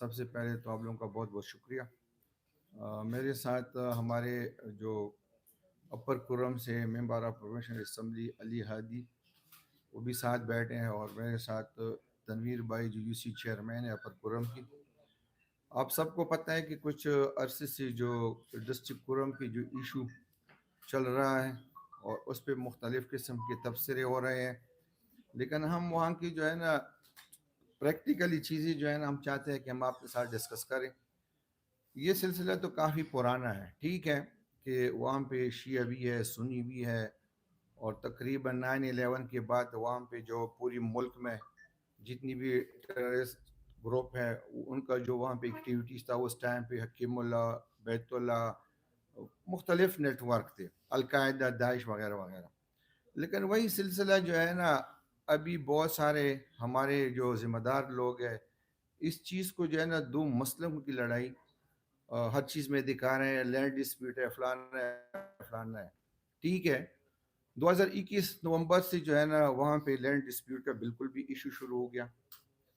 سب سے پہلے تو آپ لوگوں کا بہت بہت شکریہ۔ میرے ساتھ ہمارے جو اپر کرم سے ممبر آف پروفیشنل اسمبلی علی ہادی وہ بھی ساتھ بیٹھے ہیں، اور میرے ساتھ تنویر بھائی جو یو سی چیئرمین ہے اپر کرم کی۔ آپ سب کو پتہ ہے کہ کچھ عرصے سے جو ڈسٹرکٹ کرم کی جو ایشو چل رہا ہے اور اس پہ مختلف قسم کے تبصرے ہو رہے ہیں، لیکن ہم وہاں کی جو ہے نا پریکٹیکلی چیزیں جو ہے نا ہم چاہتے ہیں کہ ہم آپ کے ساتھ ڈسکس کریں۔ یہ سلسلہ تو کافی پرانا ہے، ٹھیک ہے کہ وہاں پہ شیعہ بھی ہے، سنی بھی ہے، اور تقریباً 9/11 کے بعد وہاں پہ جو پوری ملک میں جتنی بھی ٹیررسٹ گروپ ہے ان کا جو وہاں پہ ایکٹیویٹیز تھا اس ٹائم پہ حکیم اللہ، بیت اللہ، مختلف نیٹ ورک تھے، القاعدہ، داعش وغیرہ وغیرہ۔ لیکن وہی سلسلہ جو ہے نا ابھی بہت سارے ہمارے جو ذمہ دار لوگ ہیں اس چیز کو جو ہے نا دو مسلموں کی لڑائی ہر چیز میں دکھا رہے ہیں، لینڈ ڈسپیوٹ ہے، فلانا ہے فلانا ہے، ٹھیک ہے۔ 2021 نومبر سے جو ہے نا وہاں پہ لینڈ ڈسپیوٹ کا بالکل بھی ایشو شروع ہو گیا،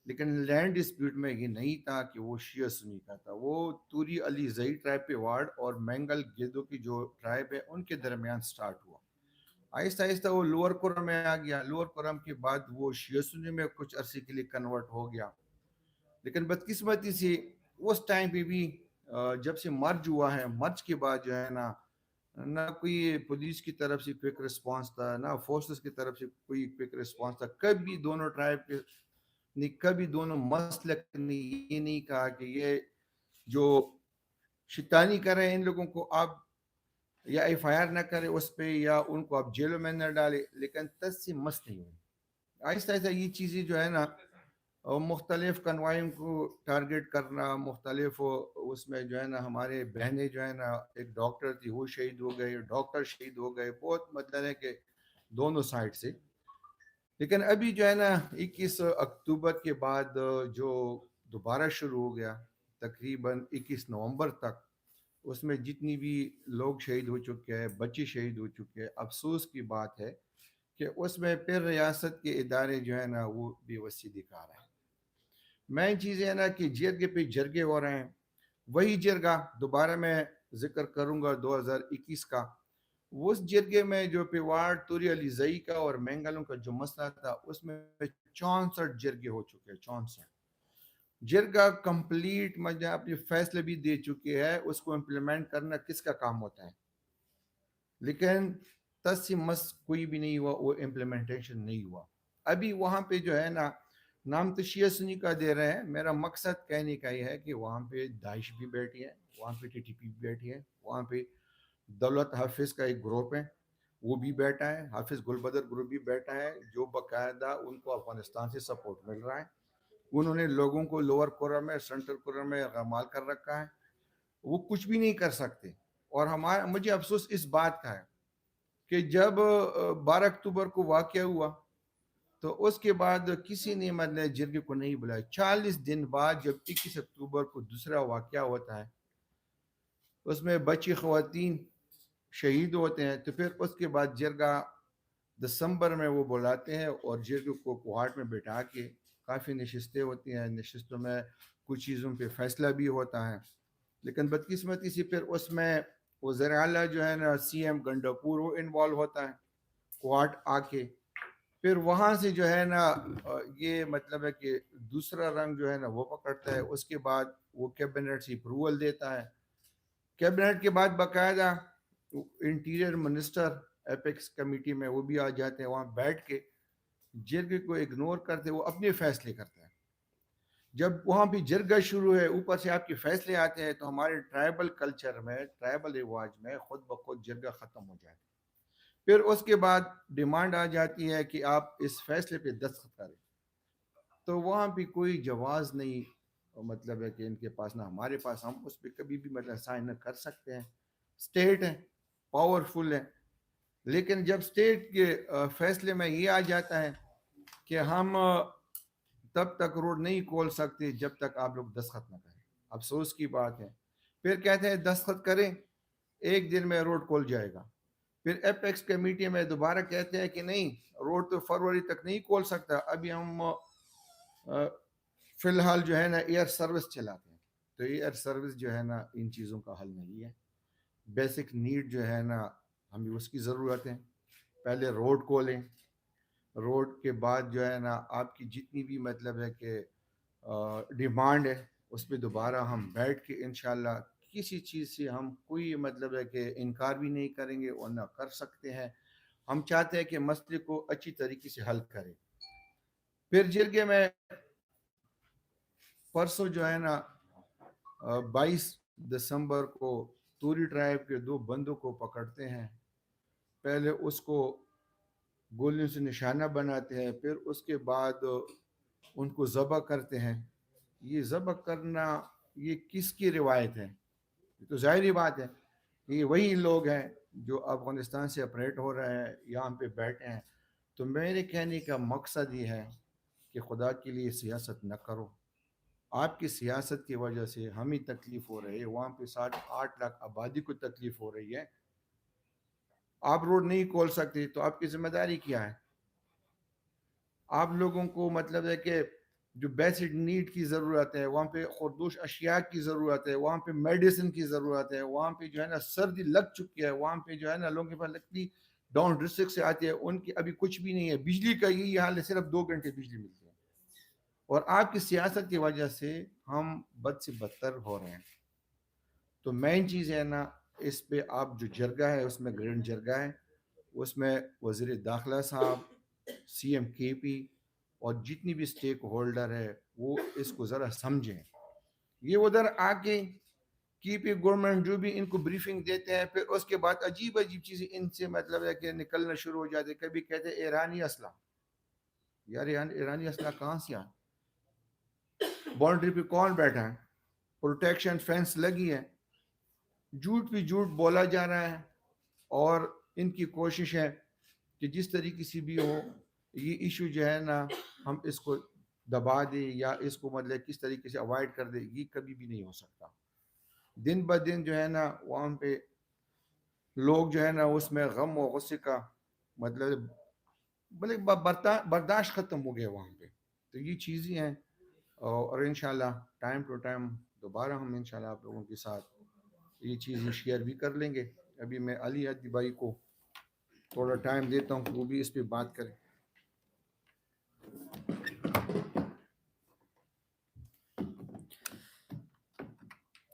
لیکن لینڈ ڈسپیوٹ میں یہ نہیں تھا کہ وہ شیعہ سنی کا تھا، وہ توری علی زئی ٹرائب پہ وارڈ اور مینگل گیدو کی جو ٹرائب ہے ان کے درمیان سٹارٹ ہوا۔ آہستہ آہستہ وہ لوور کورم میں آ گیا، لوور کورم کے بعد وہ شیعہ سنی میں کچھ عرصے کے لیے کنورٹ ہو گیا، لیکن بدقسمتی سے اس ٹائم پہ بھی جب سے مرج ہوا ہے، مرج کے بعد جو ہے نا نہ کوئی پولیس کی طرف سے کوئک رسپانس تھا، نہ فورسز کی طرف سے کوئی کوئک رسپانس تھا، کبھی دونوں ٹرائب کے نے کبھی دونوں مسلک نے یہ نہیں کہا کہ یہ جو شیطانی کر رہے ہیں ان لوگوں کو آپ یا ایف آئی آر نہ کرے اس پہ یا ان کو آپ جیلوں میں نہ ڈالے، لیکن تس سے مس نہیں ہوئی۔ آہستہ آہستہ یہ چیزیں جو ہے نا مختلف کنوائیوں کو ٹارگٹ کرنا، مختلف اس میں جو ہے نا ہمارے بہنیں جو ہے نا ایک ڈاکٹر تھی وہ شہید ہو گئے، ڈاکٹر شہید ہو گئے، بہت مطلب ہے کہ دونوں سائڈ سے۔ لیکن ابھی جو ہے نا 21 اکتوبر کے بعد جو دوبارہ شروع ہو گیا تقریباً 21 نومبر تک، اس میں جتنی بھی لوگ شہید ہو چکے ہیں، بچے شہید ہو چکے ہیں، افسوس کی بات ہے کہ اس میں پھر ریاست کے ادارے جو ہے نا وہ بے وسی دکھا رہے ہیں۔ مین چیز ہے نا کہ جرگے پہ جرگے ہو رہے ہیں، وہی جرگہ دوبارہ میں ذکر کروں گا 2021 کا، اس جرگے میں جو پیواڑ توری علی زئی کا اور مینگلوں کا جو مسئلہ تھا اس میں 64 جرگے ہو چکے ہیں، 64 جرگہ کمپلیٹ مجھے اپنی فیصلے بھی دے چکے ہیں، اس کو امپلیمنٹ کرنا کس کا کام ہوتا ہے، لیکن مس کوئی بھی نہیں ہوا، وہ امپلیمنٹیشن نہیں ہوا۔ ابھی وہاں پہ جو ہے نا نام تو شیعہ سنی کا دے رہے ہیں، میرا مقصد کہنے کا یہ ہے کہ وہاں پہ داعش بھی بیٹھی ہے، وہاں پہ ٹی ٹی پی بھی بیٹھی ہے، وہاں پہ دولت حافظ کا ایک گروپ ہے وہ بھی بیٹھا ہے، حافظ گل بدر گروپ بھی بیٹھا ہے، جو باقاعدہ ان کو افغانستان سے سپورٹ مل رہا ہے۔ انہوں نے لوگوں کو لوور کورم میں، سینٹرل کورم میں غمال کر رکھا ہے، وہ کچھ بھی نہیں کر سکتے۔ اور مجھے افسوس اس بات کا ہے کہ جب 12 اکتوبر کو واقعہ ہوا تو اس کے بعد کسی نے مطلب جرگے کو نہیں بلایا۔ 40 دن بعد جب 21 اکتوبر کو دوسرا واقعہ ہوتا ہے، اس میں بچی خواتین شہید ہوتے ہیں، تو پھر اس کے بعد جرگہ دسمبر میں وہ بلاتے ہیں اور جرگے کو کوہاٹ میں بٹھا کے کافی نشستیں ہوتی ہیں، نشستوں میں کچھ چیزوں پہ فیصلہ بھی ہوتا ہے، لیکن بدقسمتی سے پھر اس میں وزیر اعلیٰ جو ہے نا سی ایم گنڈاپور وہ انوالو ہوتا ہے کوہاٹ آ کے، پھر وہاں سے جو ہے نا یہ مطلب ہے کہ دوسرا رنگ جو ہے نا وہ پکڑتا ہے۔ اس کے بعد وہ کیبنٹ سے اپروول دیتا ہے، کیبنٹ کے بعد باقاعدہ انٹیریئر منسٹر ایپیکس کمیٹی میں وہ بھی آ جاتے ہیں، وہاں بیٹھ کے جرگے کو اگنور کرتے وہ اپنے فیصلے کرتے ہیں۔ جب وہاں بھی جرگہ شروع ہے اوپر سے آپ کے فیصلے آتے ہیں، تو ہمارے ٹرائبل کلچر میں، ٹرائبل رواج میں خود بخود جرگہ ختم ہو جاتا ہے۔ پھر اس کے بعد ڈیمانڈ آ جاتی ہے کہ آپ اس فیصلے پہ دستخط کریں، تو وہاں پہ کوئی جواز نہیں، مطلب ہے کہ ان کے پاس نہ ہمارے پاس، ہم اس پہ کبھی بھی مطلب سائن نہ کر سکتے ہیں، اسٹیٹ ہے، پاورفل ہے۔ لیکن جب اسٹیٹ کے فیصلے میں یہ آ جاتا ہے کہ ہم تب تک روڈ نہیں کھول سکتے جب تک آپ لوگ دستخط نہ کریں، افسوس کی بات ہے۔ پھر کہتے ہیں دستخط کریں، ایک دن میں روڈ کھول جائے گا۔ پھر ایپیکس کمیٹی میں دوبارہ کہتے ہیں کہ نہیں، روڈ تو فروری تک نہیں کھول سکتا، ابھی ہم فی الحال جو ہے نا ایئر سروس چلاتے ہیں، تو ایئر سروس جو ہے نا ان چیزوں کا حل نہیں ہے. بیسک نیڈ جو ہے نا ہمیں اس کی ضرورت ہے. پہلے روڈ کھولیں، روڈ کے بعد جو ہے نا آپ کی جتنی بھی مطلب ہے کہ ڈیمانڈ ہے اس پہ دوبارہ ہم بیٹھ کے انشاءاللہ کسی چیز سے ہم کوئی مطلب ہے کہ انکار بھی نہیں کریں گے اور نہ کر سکتے ہیں. ہم چاہتے ہیں کہ مسئلے کو اچھی طریقے سے حل کریں. پھر جرگے میں پرسوں جو ہے نا 22 دسمبر کو توری ٹرائب کے 2 بندوں کو پکڑتے ہیں. پہلے اس کو گولیوں سے نشانہ بناتے ہیں، پھر اس کے بعد ان کو ذبح کرتے ہیں. یہ ذبح کرنا یہ کس کی روایت ہے؟ یہ تو ظاہری بات ہے یہ وہی لوگ ہیں جو افغانستان سے اپریٹ ہو رہے ہیں، یہاں پہ بیٹھے ہیں. تو میرے کہنے کا مقصد یہ ہے کہ خدا کے لیے سیاست نہ کرو. آپ کی سیاست کی وجہ سے ہمیں تکلیف ہو رہی ہے، وہاں پہ 8 لاکھ آبادی کو تکلیف ہو رہی ہے. آپ روڈ نہیں کھول سکتے تو آپ کی ذمہ داری کیا ہے؟ آپ لوگوں کو مطلب ہے کہ جو بیسک نیڈ کی ضرورت ہے، وہاں پہ خردوش اشیاء کی ضرورت ہے، وہاں پہ میڈیسن کی ضرورت ہے، وہاں پہ جو ہے نا سردی لگ چکی ہے، وہاں پہ جو ہے نا لوگوں کے پاس لگتی ڈاؤن ڈسٹرکٹ سے آتی ہے، ان کی ابھی کچھ بھی نہیں ہے. بجلی کا یہی حال ہے، صرف 2 گھنٹے بجلی ملتی ہے. اور آپ کی سیاست کی وجہ سے ہم بد سے بدتر ہو رہے ہیں. تو مین چیز ہے نا اس پہ آپ جو جرگہ ہے اس میں گرینڈ جرگہ ہے، اس میں وزیر داخلہ صاحب، سی ایم کے پی اور جتنی بھی سٹیک ہولڈر ہے وہ اس کو ذرا سمجھیں. یہ ادھر آ کے کی پی گورنمنٹ جو بھی ان کو بریفنگ دیتے ہیں، پھر اس کے بعد عجیب عجیب چیزیں ان سے مطلب ہے کہ نکلنا شروع ہو جاتے. کبھی کہتے ہیں ایرانی اسلحہ. یار ایرانی اسلحہ کہاں سے آ؟ باؤنڈری پہ کون بیٹھا ہے؟ پروٹیکشن فینس لگی ہے. جھوٹ بھی جھوٹ بولا جا رہا ہے. اور ان کی کوشش ہے کہ جس طریقے سے بھی ہو یہ ایشو جو ہے نا ہم اس کو دبا دیں یا اس کو مطلب کس طریقے سے اوائڈ کر دیں. یہ کبھی بھی نہیں ہو سکتا. دن بہ دن جو ہے نا وہاں پہ لوگ جو ہے نا اس میں غم و غصے کا مطلب برداشت ختم ہو گیا وہاں پہ. تو یہ چیزیں ہیں اور انشاءاللہ ٹائم ٹو ٹائم دوبارہ ہم انشاءاللہ آپ لوگوں کے ساتھ یہ چیزیں شیئر بھی کر لیں گے. ابھی میں علی حدی بھائی کو تھوڑا ٹائم دیتا ہوں کہ وہ بھی اس پہ بات کریں.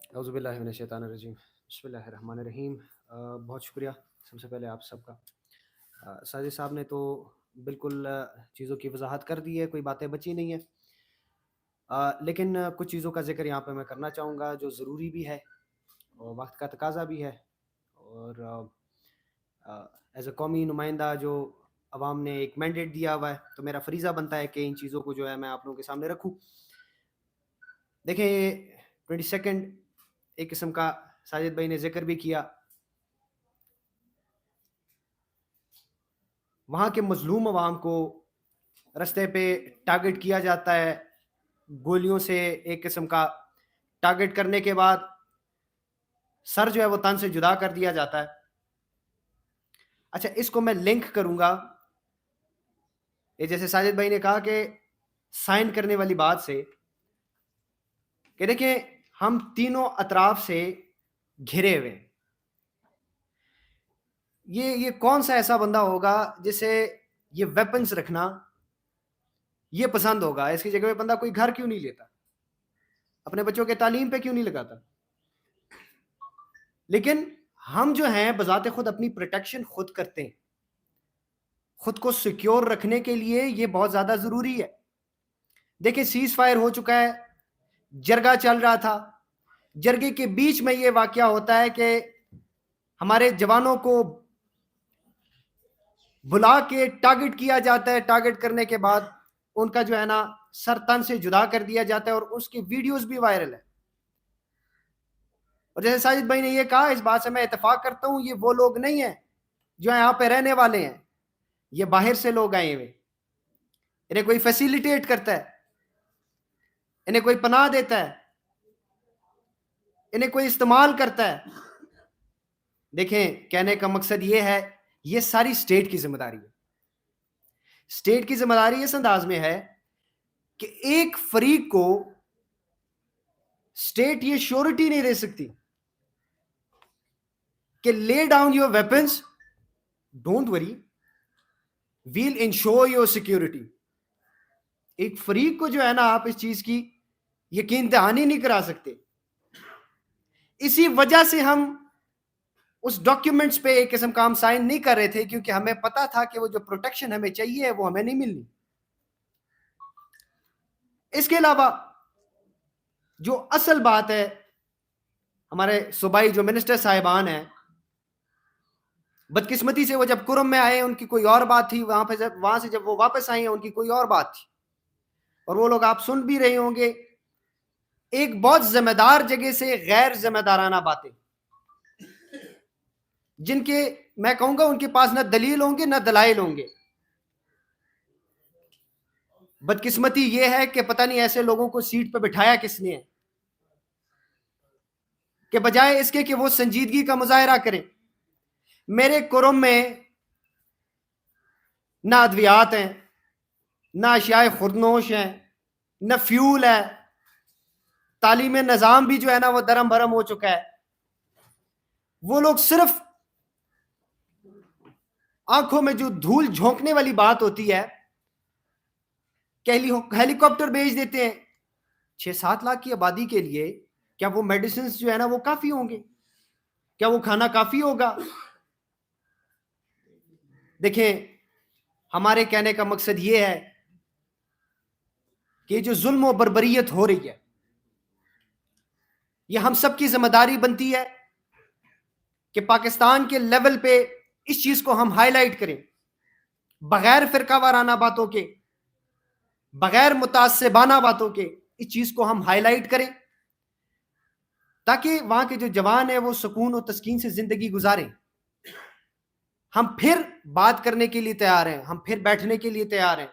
اعوذ باللہ من الشیطان الرجیم، بسم اللہ الرحمن الرحیم. بہت شکریہ سب سے پہلے آپ سب کا. ساجد صاحب نے تو بالکل چیزوں کی وضاحت کر دی ہے، کوئی باتیں بچی نہیں ہیں. لیکن کچھ چیزوں کا ذکر یہاں پہ میں کرنا چاہوں گا جو ضروری بھی ہے اور وقت کا تقاضا بھی ہے. اور ایز اے قومی نمائندہ جو عوام نے ایک مینڈیٹ دیا ہوا ہے تو میرا فریضہ بنتا ہے کہ ان چیزوں کو جو ہے میں آپ لوگوں کے سامنے رکھوں. دیکھیں 22 ایک قسم کا ساجد بھائی نے ذکر بھی کیا، وہاں کے مظلوم عوام کو رستے پہ ٹارگٹ کیا جاتا ہے گولیوں سے. ایک قسم کا ٹارگٹ کرنے کے بعد سر جو ہے وہ تن سے جدا کر دیا جاتا ہے. اچھا اس کو میں لنک کروں گا یہ جیسے ساجد بھائی نے کہا کہ سائن کرنے والی بات سے کہ دیکھیں ہم تینوں اطراف سے گھرے ہوئے. یہ کون سا ایسا بندہ ہوگا جسے یہ ویپنز رکھنا یہ پسند ہوگا؟ اس کی جگہ پہ بندہ کوئی گھر کیوں نہیں لیتا؟ اپنے بچوں کے تعلیم پہ کیوں نہیں لگاتا؟ لیکن ہم جو ہیں بذات خود اپنی پروٹیکشن خود کرتے ہیں. خود کو سیکیور رکھنے کے لیے یہ بہت زیادہ ضروری ہے. دیکھیں سیز فائر ہو چکا ہے، جرگہ چل رہا تھا، جرگے کے بیچ میں یہ واقعہ ہوتا ہے کہ ہمارے جوانوں کو بلا کے ٹارگٹ کیا جاتا ہے. ٹارگٹ کرنے کے بعد ان کا جو ہے نا سر تن سے جدا کر دیا جاتا ہے اور اس کی ویڈیوز بھی وائرل ہے. اور جیسے ساجد بھائی نے یہ کہا اس بات سے میں اتفاق کرتا ہوں، یہ وہ لوگ نہیں ہیں جو یہاں پہ رہنے والے ہیں، یہ باہر سے لوگ آئے ہوئے. انہیں کوئی فیسیلیٹیٹ کرتا ہے، انہیں کوئی پناہ دیتا ہے، انہیں کوئی استعمال کرتا ہے. دیکھیں کہنے کا مقصد یہ ہے یہ ساری اسٹیٹ کی ذمہ داری ہے. اسٹیٹ کی ذمہ داری اس انداز میں ہے کہ ایک فریق کو اسٹیٹ یہ شیورٹی نہیں دے سکتی کہ lay down your weapons, don't worry, we'll ensure your security. ایک فریق کو جو ہے نا آپ اس چیز کی یقین دہانی نہیں کرا سکتے. اسی وجہ سے ہم اس ڈاکیومنٹس پہ ایک قسم کا ہم سائن نہیں کر رہے تھے، کیونکہ ہمیں پتا تھا کہ وہ جو پروٹیکشن ہمیں چاہیے وہ ہمیں نہیں ملنی. اس کے علاوہ جو اصل بات ہے، ہمارے صوبائی جو منسٹر صاحبان ہیں، بدقسمتی سے وہ جب کرم میں آئے ان کی کوئی اور بات تھی، وہاں سے جب وہ واپس آئے ہیں ان کی کوئی اور بات تھی. اور وہ لوگ آپ سن بھی رہے ہوں گے ایک بہت ذمہ دار جگہ سے غیر ذمہ دارانہ باتیں، جن کے میں کہوں گا ان کے پاس نہ دلیل ہوں گے نہ دلائل ہوں گے. بدقسمتی یہ ہے کہ پتہ نہیں ایسے لوگوں کو سیٹ پہ بٹھایا کس نے ہے کہ بجائے اس کے کہ وہ سنجیدگی کا مظاہرہ کریں. میرے کرم میں نہ ادویات ہیں، نہ اشیاء خوردنوش ہیں، نہ فیول ہے. تعلیم نظام بھی جو ہے نا وہ درم بھرم ہو چکا ہے. وہ لوگ صرف آنکھوں میں جو دھول جھونکنے والی بات ہوتی ہے کہ ہیلی کاپٹر بھیج دیتے ہیں. 6-7 لاکھ کی آبادی کے لیے کیا وہ میڈیسنز جو ہے نا وہ کافی ہوں گے؟ کیا وہ کھانا کافی ہوگا؟ دیکھیں، ہمارے کہنے کا مقصد یہ ہے کہ جو ظلم و بربریت ہو رہی ہے یہ ہم سب کی ذمہ داری بنتی ہے کہ پاکستان کے لیول پہ اس چیز کو ہم ہائی لائٹ کریں، بغیر فرقہ وارانہ باتوں کے، بغیر متعصبانہ باتوں کے اس چیز کو ہم ہائی لائٹ کریں، تاکہ وہاں کے جو جوان ہیں وہ سکون و تسکین سے زندگی گزاریں. ہم پھر بات کرنے کے لیے تیار ہیں، ہم پھر بیٹھنے کے لیے تیار ہیں،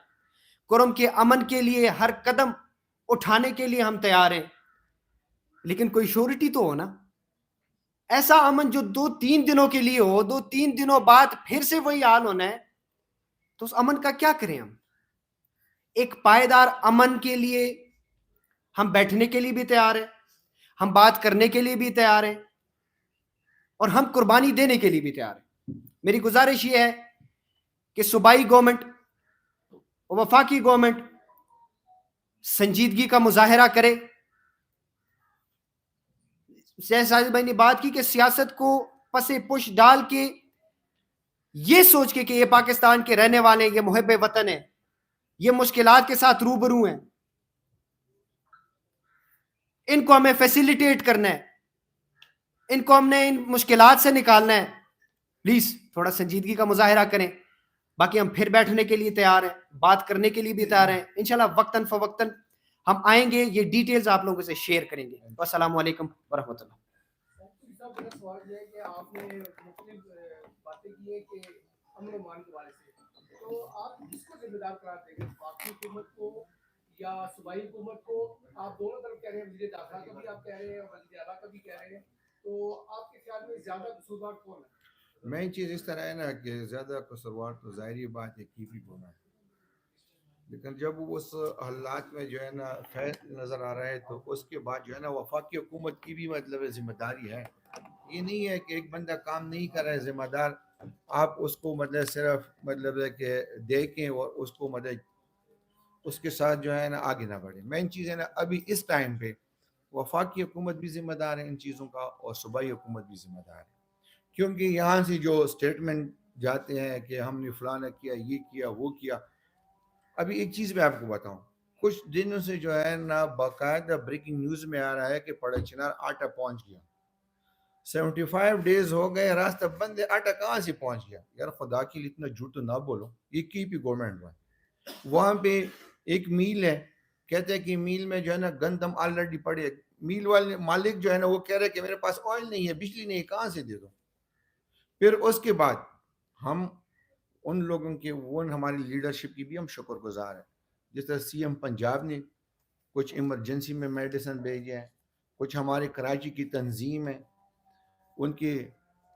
کرم کے امن کے لیے ہر قدم اٹھانے کے لیے ہم تیار ہیں. لیکن کوئی شیورٹی تو ہو نا، ایسا امن جو 2-3 دنوں کے لیے ہو، 2-3 دنوں بعد پھر سے وہی حال ہونا ہے، تو اس امن کا کیا کریں ہم؟ ایک پائیدار امن کے لیے ہم بیٹھنے کے لیے بھی تیار ہیں، ہم بات کرنے کے لیے بھی تیار ہیں، اور ہم قربانی دینے کے لیے بھی تیار ہیں. میری گزارش یہ ہے کہ صوبائی گورنمنٹ اور وفاقی گورنمنٹ سنجیدگی کا مظاہرہ کرے. ساجد بھائی نے بات کی کہ سیاست کو پسے پش ڈال کے یہ سوچ کے کہ یہ پاکستان کے رہنے والے ہیں، یہ محب وطن ہیں، یہ مشکلات کے ساتھ روبرو ہیں، ان کو ہمیں فیسیلیٹیٹ کرنا ہے، ان کو ہم نے ان مشکلات سے نکالنا ہے. پلیز تھوڑا سنجیدگی کا مظاہرہ کریں. باقی ہم پھر بیٹھنے کے لیے تیار ہیں، بات کرنے کے لیے بھی تیار ہیں. انشاءاللہ وقتاً فوقتاً ہم آئیں گے، یہ ڈیٹیلز آپ لوگوں سے شیئر کریں گے. السلام علیکم ورحمۃ اللہ. میرا سوال یہ ہے کہ آپ نے مختلف باتیں کی ہیں کہ امن و امان کے بارے سے، تو آپ کس کو ذمہ دار قرار دیں گے، وفاقی حکومت کو یا صوبائی حکومت کو؟ آپ دونوں طرف کہہ رہے ہیں، وزیر داخلہ کا بھی آپ کہہ رہے ہیں اور وزیر اعلیٰ کا بھی کہہ رہے ہیں، تو آپ کے خیال میں زیادہ قصوروار کون ہے؟ مین چیز اس طرح ہے نا کہ زیادہ قصوروار تو ظاہری بات ہے کی ہونا ہے، لیکن جب اس حالات میں جو ہے نا خیر نظر آ رہا ہے تو اس کے بعد جو ہے نا وفاقی حکومت کی بھی مطلب ذمہ داری ہے. یہ نہیں ہے کہ ایک بندہ کام نہیں کر رہا ہے ذمہ دار آپ اس کو مطلب صرف مطلب ہے کہ دیکھیں اور اس کو مطلب اس کے ساتھ جو ہے نا آگے نہ بڑھیں. مین چیز ہے نا ابھی اس ٹائم پہ وفاقی حکومت بھی ذمہ دار ہے ان چیزوں کا اور صوبائی حکومت بھی ذمہ دار ہے، کیونکہ یہاں سے جو اسٹیٹمنٹ جاتے ہیں کہ ہم نے فلانا کیا، یہ کیا، وہ کیا. ابھی ایک چیز میں آپ کو بتاؤں، کچھ دنوں سے جو ہے نا باقاعدہ بریکنگ نیوز میں آ رہا ہے کہ پڑا چنار آٹا پہنچ گیا. 75 ڈیز ہو گئے، راستہ بند ہے، آٹا کہاں سے پہنچ گیا؟ یار خدا کے لیے اتنا جھوٹ نہ بولو. یہ کی بھی گورنمنٹ میں وہاں پہ ایک میل ہے، کہتے ہیں کہ میل میں جو ہے نا گندم آلریڈی پڑے. میل والے مالک جو ہے نا وہ کہہ رہے کہ میرے پاس آئل نہیں ہے، بجلی نہیں ہے، کہاں سے دے دو؟ پھر اس کے بعد ہم ان لوگوں کے وہ ہماری لیڈرشپ کی بھی ہم شکر گزار ہیں. جس طرح سی ایم پنجاب نے کچھ ایمرجنسی میں میڈیسن بھیجے ہیں، کچھ ہمارے کراچی کی تنظیم ہے، ان کے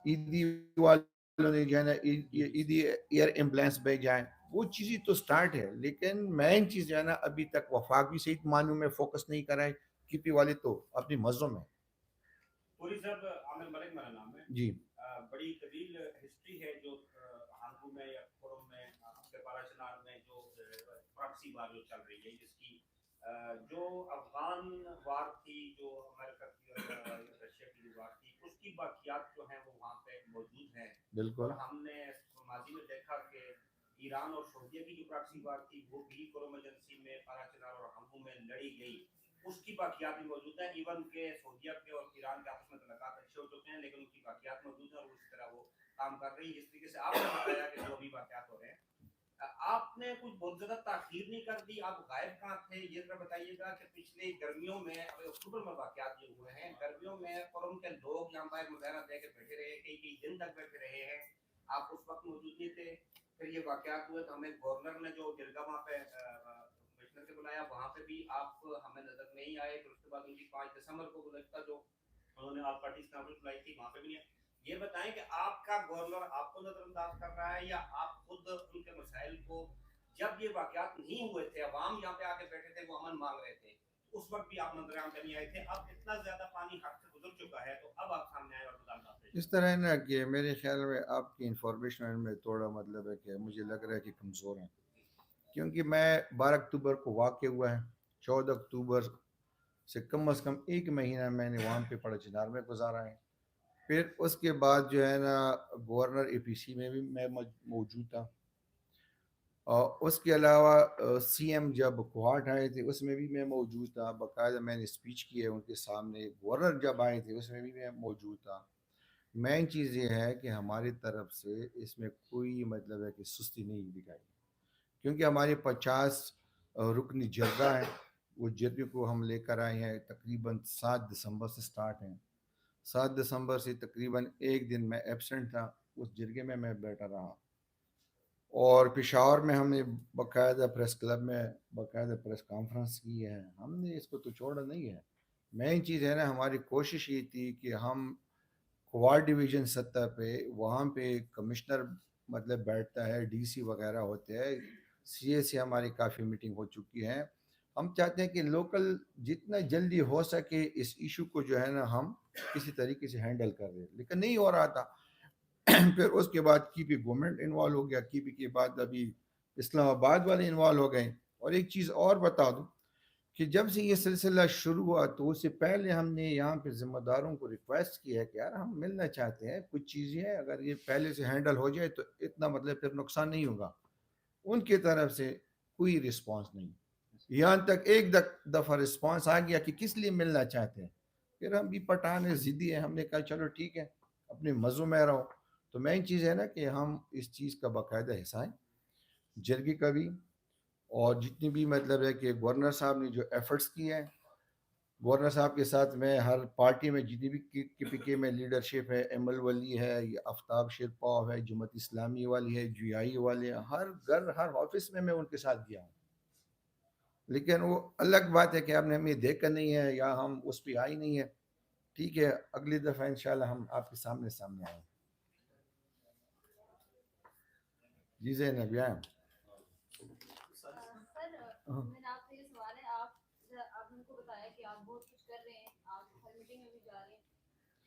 ایدی والوں نے جو ہے نا ایدی ایئر ایمبولینس بھیجا ہے. وہ چیزیں تو سٹارٹ ہے، لیکن مین چیز جو ہے نا ابھی تک وفاق بھی صحیح معنوں میں فوکس نہیں کر رہا ہے، کی پی والے تو اپنی مزوں میں. پوری صاحب عامر ملک میرا نام ہے. جی بڑی طویل ہسٹری ہے جو ہانگو میں یا فورم میں اپنے پارا چنار میں جو پراکسی وار جو چل رہی ہے، جس کی جو افغان وار تھی، جو امریکہ کی اور رشیا کی وار تھی، اس کی باقیات جو ہیں وہ وہاں پہ موجود ہیں. بالکل. اور ہم نے ماضی میں دیکھا کہ ایران اور سعودیہ کی جو پراکسی وار تھی وہ بھی فورم ایجنسی میں پارا چنار اور ہانگو میں لڑی گئی، اس کی باقیات بھی موجود ہیں. ایون کہ سعودیہ کے اور ایران کے آپس میں تعلقات اچھے ہو چکے ہیں، لیکن ان کی باقیات موجود ہیں اور اس طرح وہ کام کر رہی ہے. جس طریقے سے آپ نے بتایا کہ جو بھی واقعات ہو رہے ہیں، آپ نے کچھ بہت زیادہ تاخیر نہیں کر دی. آپ غائب کہاں تھے؟ یہ ذرا بتائیے گا کہ پچھلے گرمیوں میں اکتوبر میں واقعات یہ ہوئے ہیں، گرمیوں میں فورم کے لوگ یہاں پر مظاہرہ دے کے بیٹھے رہے، کئی دن تک بیٹھے رہے ہیں، آپ اس وقت موجود نہیں تھے. پھر یہ واقعات ہوئے تو ہمیں گورنر نے جو جرگہ وہاں پہ کمشنر سے بلایا، وہاں پہ بھی آپ ہمیں نظر نہیں آئے. پھر اس کے بعد ان کی 5 دسمبر کو گزشتہ جو انہوں نے آپ پارٹیز کانفرنس بلائی تھی، وہاں پہ بھی نہیں آئے. یہ بتائیں کہ آپ کا گورنر آپ کو نظر انداز کر رہا ہے، یا آپ خود ان کے مسائل کو، جب یہ واقعات نہیں ہوئے تھے، عوام یہاں پہ آ کے بیٹھے تھے، وہ امن مانگ رہے تھے، اس وقت بھی آپ نظر عام پہ نہیں آئے تھے. اب اتنا زیادہ پانی حد سے گزر چکا ہے تو اب آپ سامنے آئے اور مطالبات پیش اس طرح ہے نا کہ میرے خیال میں آپ کی انفارمیشن میں تھوڑا مطلب ہے کہ مجھے لگ رہا ہے کہ کمزور ہیں، کیونکہ میں 12 اکتوبر کو واقع ہوا ہے. 14 اکتوبر سے کم از کم 1 مہینہ میں نے وہاں پہ پڑا چنار میں گزارا ہے. پھر اس کے بعد جو ہے نا گورنر اے پی سی میں بھی میں موجود تھا، اور اس کے علاوہ سی ایم جب کوہاٹ آئے تھے اس میں بھی میں موجود تھا، باقاعدہ میں نے اسپیچ کی ہے ان کے سامنے. گورنر جب آئے تھے اس میں بھی میں موجود تھا. مین چیز یہ ہے کہ ہماری طرف سے اس میں کوئی مطلب ہے کہ سستی نہیں دکھائی، کیونکہ ہمارے 50 رکنی جرگہ ہیں. وہ جرگے کو ہم لے کر آئے ہیں، تقریباً 7 دسمبر سے سٹارٹ ہیں. 7 دسمبر سے تقریباً 1 دن میں ایبسنٹ تھا، اس جرگے میں بیٹھا رہا. اور پشاور میں ہم نے باقاعدہ پریس کلب میں باقاعدہ پریس کانفرنس کی ہے. ہم نے اس کو تو چھوڑا نہیں ہے. مین چیز ہے نا ہماری کوشش یہ تھی کہ ہم کوارڈ ڈویژن سطح پہ وہاں پہ کمشنر مطلب بیٹھتا ہے، ڈی سی وغیرہ ہوتے ہیں، سی اے سے ہماری کافی میٹنگ ہو چکی ہے. ہم چاہتے ہیں کہ لوکل جتنا جلدی ہو سکے اس ایشو کو جو ہے نا ہم کسی طریقے سے ہینڈل کر رہے، لیکن نہیں ہو رہا تھا. پھر اس کے بعد کی پی گورنمنٹ انوالو ہو گیا، کی پی کے بعد ابھی اسلام آباد والے انوالو ہو گئے. اور ایک چیز اور بتا دوں کہ جب سے یہ سلسلہ شروع ہوا تو اس سے پہلے ہم نے یہاں پہ ذمہ داروں کو ریکویسٹ کی ہے کہ یار ہم ملنا چاہتے ہیں، کچھ چیزیں ہیں اگر یہ پہلے سے ہینڈل ہو جائے تو اتنا مطلب پھر نقصان نہیں ہوگا. ان کی طرف سے کوئی رسپانس نہیں، یہاں تک ایک دفعہ رسپانس آ گیا کہ کس لیے ملنا چاہتے ہیں. پھر ہم بھی پٹھان ضدی ہیں، ہم نے کہا چلو ٹھیک ہے اپنے مزوں میں رہو. تو مین چیز ہے نا کہ ہم اس چیز کا باقاعدہ حصہ ہیں جرگے کا بھی، اور جتنی بھی مطلب ہے کہ گورنر صاحب نے جو ایفرٹس کیے ہیں، گورنر صاحح کے ساتھ میں ہر پارٹی میں جتنی بھی کے پی کے میں لیڈرشپ ہے، ایم ایل ولی ہے، آفتاب شیرپاؤ ہے، جماعت اسلامی والی ہے، جی آئی والے ہیں، ہر گھر ہر آفس میں ان کے ساتھ گیا ہوں. لیکن وہ الگ بات ہے کہ آپ نے ہمیں دیکھا نہیں ہے یا ہم اس پہ آئی نہیں ہے. ٹھیک ہے اگلی دفعہ انشاءاللہ ہم آپ کے سامنے آئیں. جی زینب یا سر میرا آپ سے یہ سوال ہے، آپ نے کو بتایا کہ آپ بہت کچھ کر رہے ہیں، آپ ہر میٹنگ میں بھی جا رہے ہیں،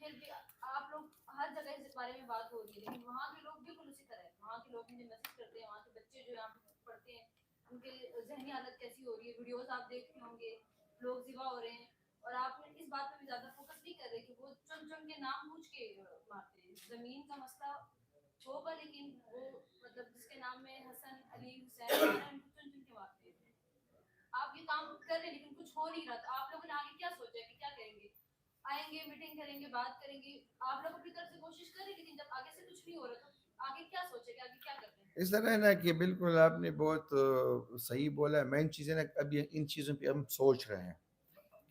پھر بھی آپ لوگ ہر جگہ اس بارے میں بات ہو رہی ہے، لیکن وہاں کے لوگ بالکل اسی طرح ہے. وہاں کے لوگ مجھے میسج کرتے ہیں، وہاں کے بچے جو یہاں پڑھتے ہیں ان کے ذہنی حالت کیسی ہو رہی ہے. ویڈیوز آپ دیکھتے ہوں گے، لوگ ذبح ہو رہے ہیں، اور آپ اس بات پہ بھی زیادہ فوکس نہیں کر رہے کہ وہ چن چن کے نام پوچھ کے مارتے ہیں. زمین کا مسئلہ ہوگا لیکن وہ مطلب جس کے نام میں حسن علی حسین آ رہے ہیں ان کو چن چن کے مارتے ہیں. آپ یہ کام کر رہے ہیں لیکن کچھ ہو نہیں رہا. تو آپ لوگوں نے آگے کیا سوچا ہے کہ کیا کریں گے؟ آئیں گے، میٹنگ کریں گے، بات کریں گے، آپ لوگ اپنی طرف سے کوشش کریں، لیکن جب آگے سے کچھ نہیں ہو رہا تو آگے کیا سوچے گا، آگے کیا کرتے ہیں؟ اس طرح ہے نا کہ بالکل آپ نے بہت صحیح بولا ہے. مین چیز ہے نا ابھی ان چیزوں پہ ہم سوچ رہے ہیں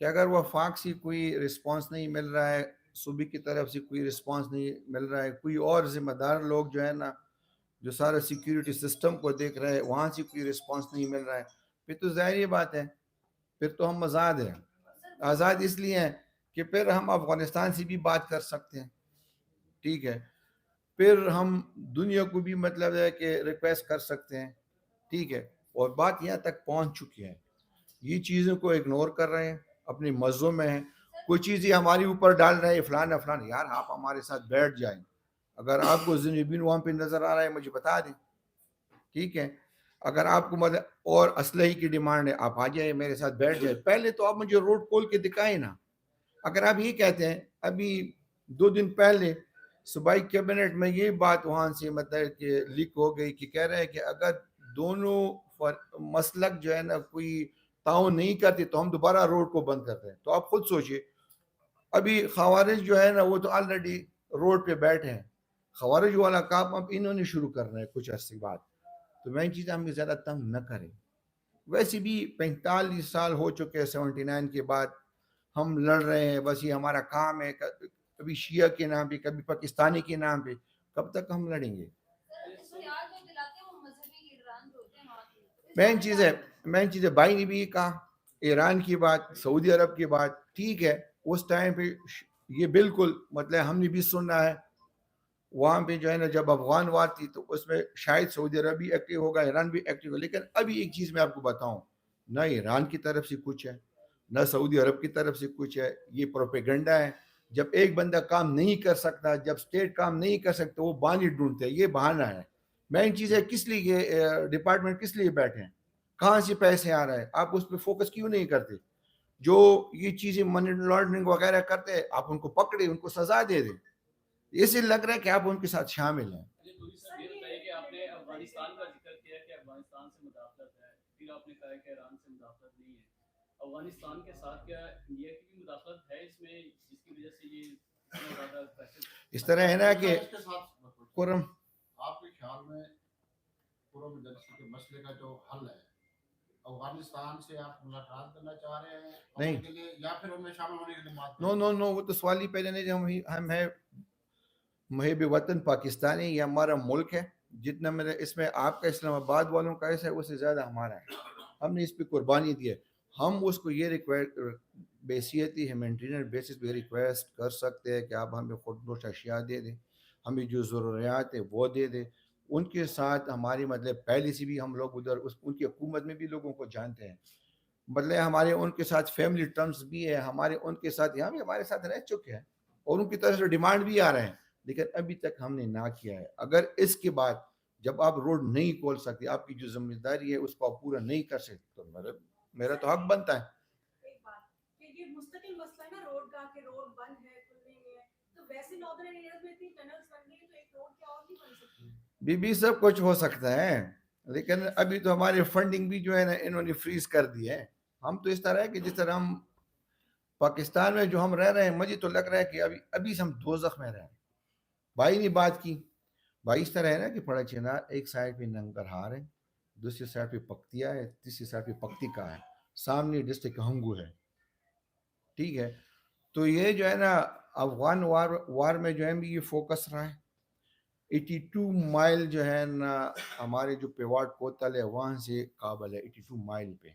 کہ اگر وفاق سے کوئی رسپانس نہیں مل رہا ہے، صوبے کی طرف سے کوئی رسپانس نہیں مل رہا ہے، کوئی اور ذمہ دار لوگ جو ہے نا جو سارا سیکیورٹی سسٹم کو دیکھ رہے ہیں وہاں سے کوئی رسپانس نہیں مل رہا ہے، پھر تو ظاہر بات ہے پھر تو ہم آزاد ہیں. آزاد اس لیے ہیں کہ پھر ہم افغانستان سے بھی بات کر سکتے ہیں. ٹھیک ہے، پھر ہم دنیا کو بھی مطلب ہے کہ ریکویسٹ کر سکتے ہیں ٹھیک ہے, اور بات یہاں تک پہنچ چکی ہے, یہ چیزوں کو اگنور کر رہے ہیں, اپنے مزوں میں ہیں, کوئی چیزیں ہمارے اوپر ڈال رہے ہیں فلانا فلانا. یار آپ ہمارے ساتھ بیٹھ جائیں, اگر آپ کو زنجبین وہاں پہ نظر آ رہا ہے مجھے بتا دیں, ٹھیک ہے. اگر آپ کو مطلب اور اسلحے کی ڈیمانڈ ہے آپ آ جائیں میرے ساتھ بیٹھ جائیں, پہلے تو آپ مجھے روڈ کھول کے دکھائیں نا. اگر آپ یہ کہتے ہیں, ابھی 2 دن پہلے صوبائی کیبنٹ میں یہ بات وہاں سے مطلب کہ لیک ہو گئی کہ کہہ رہے ہیں کہ اگر دونوں مسلک جو ہے نا کوئی تعاون نہیں کرتے تو ہم دوبارہ روڈ کو بند کرتے ہیں. تو آپ خود سوچئے, ابھی خوارج جو ہے نا وہ تو آلریڈی روڈ پہ بیٹھے ہیں, خوارج والا کام اب انہوں نے شروع کرنا ہے کچھ عرصے بعد. تو میں چیزیں ہمیں زیادہ تنگ نہ کریں. ویسے بھی 45 سال ہو چکے ہیں 79 کے بعد ہم لڑ رہے ہیں, بس یہ ہمارا کام ہے, کبھی شیعہ کے نام پہ کبھی پاکستانی کے نام پہ, کب تک ہم لڑیں گے. مین چیز ہے بھائی نے بھی یہ کہا, ایران کی بات, سعودی عرب کی بات, ٹھیک ہے اس ٹائم پہ یہ بالکل مطلب ہم نے بھی سننا ہے, وہاں پہ جو ہے نا جب افغان وار تھی تو اس میں شاید سعودی عرب بھی ایکٹیو ہوگا, ایران بھی ایکٹیو ہوگا. لیکن ابھی ایک چیز میں آپ کو بتاؤں, نہ ایران کی طرف سے کچھ ہے نہ سعودی عرب کی طرف سے کچھ ہے, یہ پروپیگنڈا ہے. جب ایک بندہ کام نہیں کر سکتا, جب اسٹیٹ کام نہیں کر سکتا, وہ بہانے ڈھونڈتے ہیں, یہ بہانہ ہے. مین چیز ہے کس لیے یہ ڈپارٹمنٹ کس لیے بیٹھے ہیں, کہاں سے پیسے آ رہے ہیں, آپ اس پہ فوکس کیوں نہیں کرتے. جو یہ چیزیں منی لانڈرنگ وغیرہ کرتے ہیں آپ ان کو پکڑے, ان کو سزا دے دیں. اسے لگ رہا ہے کہ آپ ان کے ساتھ شامل ہیں. آپ نے افغانستان کا ذکر کیا کہ افغانستان سے مداخلت ہے, پھر آپ نے کہا کہ ایران سے مداخلت نہیں ہے. افغانستان کے ساتھ کیا انڈیا کی بھی مداخلت ہے اس میں, جس کی وجہ سے یہ اس طرح ہے نا کہ قرم آپ کے خیال میں قرم ایجنسی کے مسئلے کا جو حل ہے, افغانستان سے آپ ملاقات کرنا چاہ رہے ہیں نہیں کے لیے یا پھر ان میں شامل ہونے کے لیے؟ نو وہ تو سوال ہی پہلے نہیں. ہم ہے محب وطن پاکستانی, یہ ہمارا ملک ہے. جتنا میرے اس میں آپ کا اسلام آباد والوں کا ایسا ہے اس سے زیادہ ہمارا ہے. ہم نے اس پہ قربانی دی ہے. ہم اس کو یہ بیسیتی ہیومینٹیرین بیسس پہ ریکویسٹ کر سکتے ہیں کہ آپ ہمیں خودنوش اشیاء دے دیں, ہمیں جو ضروریات ہے وہ دے دیں. ان کے ساتھ ہماری مطلب پہلے سے بھی ہم لوگ ادھر ان کی حکومت میں بھی لوگوں کو جانتے ہیں, مطلب ہمارے ان کے ساتھ فیملی ٹرمز بھی ہے, ہمارے ان کے ساتھ یہاں بھی ہمارے ساتھ رہ چکے ہیں, اور ان کی طرف سے ڈیمانڈ بھی آ رہے ہیں, لیکن ابھی تک ہم نے نہ کیا ہے. اگر اس کے بعد جب آپ روڈ نہیں کھول سکتے, آپ کی جو ذمہ داری ہے اس کو آپ پورا نہیں کر سکتے, تو میرا تو حق بنتا ہے. ایک بات کہ یہ مستقل مسئلہ ہے نا روڈ کا, کہ روڈ بند ہے کھل نہیں ہے, تو ویسے ناردرن ایریاز میں اتنی ٹنلز بن گئی ہیں تو ایک روڈ کیا اور نہیں بن سکتی. بھی سب کچھ ہو سکتا ہے, لیکن ابھی تو ہماری فنڈنگ بھی جو ہے نا انہوں نے فریز کر دی ہے. ہم تو اس طرح ہے کہ جس طرح ہم پاکستان میں جو ہم رہ رہے ہیں, مجھے تو لگ رہا ہے کہ ابھی ہم دوزخ میں رہ رہے ہیں. بھائی نے بات کی, بھائی اس طرح ہے نا کہ پڑا چنا ایک سائڈ پہ ننگرہار ہے, دوسری سائڈ پہ پکتیا ہے, تیسری سائڈ پہ پکتیکا ہے, سامنے ڈسٹرکٹ ہنگو ہے, ٹھیک ہے. تو یہ جو ہے نا افغان وار میں جو ہے یہ فوکس رہا ہے. 82 مائل جو ہے نا ہمارے جو پیواٹ کوتل ہے وہاں سے کابل ہے 82 مائل پہ.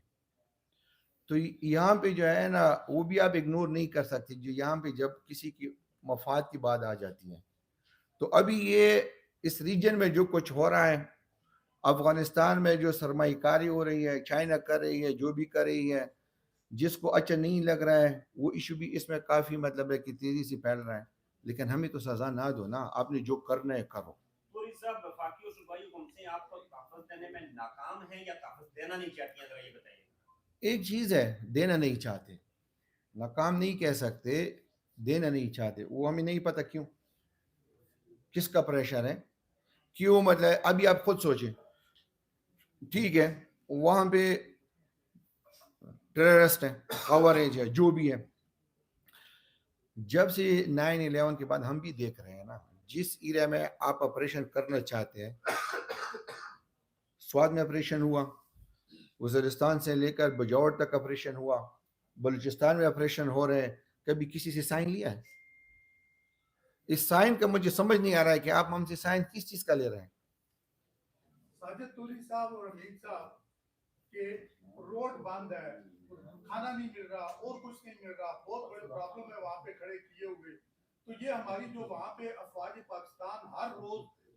تو یہاں پہ جو ہے نا وہ بھی آپ اگنور نہیں کر سکتے, جو یہاں پہ جب کسی کی مفاد کی بات آ جاتی ہے. تو ابھی یہ اس ریجن میں جو کچھ ہو رہا ہے, افغانستان میں جو سرمایہ کاری ہو رہی ہے, چائنا کر رہی ہے, جو بھی کر رہی ہے, جس کو اچھا نہیں لگ رہا ہے وہ ایشو بھی اس میں کافی مطلب ہے کہ تیزی سے پھیل رہا ہے. لیکن ہمیں تو سزا نہ دو نا, آپ نے جو کرنا ہے کرو. پوری صاحب وفاقی اور صوبائی حکومت سے آپ کو تحفظ دینے میں ناکام ہیں یا تحفظ دینا نہیں چاہتی ہیں, ذرا یہ بتائیے. ایک چیز ہے دینا نہیں چاہتے, ناکام نہیں کہہ سکتے, دینا نہیں چاہتے. وہ ہمیں نہیں پتہ کیوں, کس کا پریشر ہے, کیوں, مطلب ابھی آپ خود سوچیں, ٹھیک ہے وہاں پہ ٹیررسٹ ہے, خوارج ہے, جو بھی ہے. جب سے 9/11 کے بعد ہم بھی دیکھ رہے ہیں نا, جس ایریا میں آپ آپریشن کرنا چاہتے ہیں, سوات میں آپریشن ہوا, وزیرستان سے لے کر بجور تک آپریشن ہوا, بلوچستان میں آپریشن ہو رہے ہیں, کبھی کسی سے سائن لیا ہے؟ اس سائن کا مجھے سمجھ نہیں آ رہا ہے کہ آپ ہم سے سائن کس چیز کا لے رہے ہیں. ساجد توری صاحب اور امین صاحب کہ روڈ بند ہے, کھانا نہیں مل رہا اور کچھ نہیں مل رہا, بہت بڑے پرابلم ہے وہاں پہ کھڑے کیے ہوئے. تو یہ ہماری جو وہاں پہ افواج پاکستان ہر روز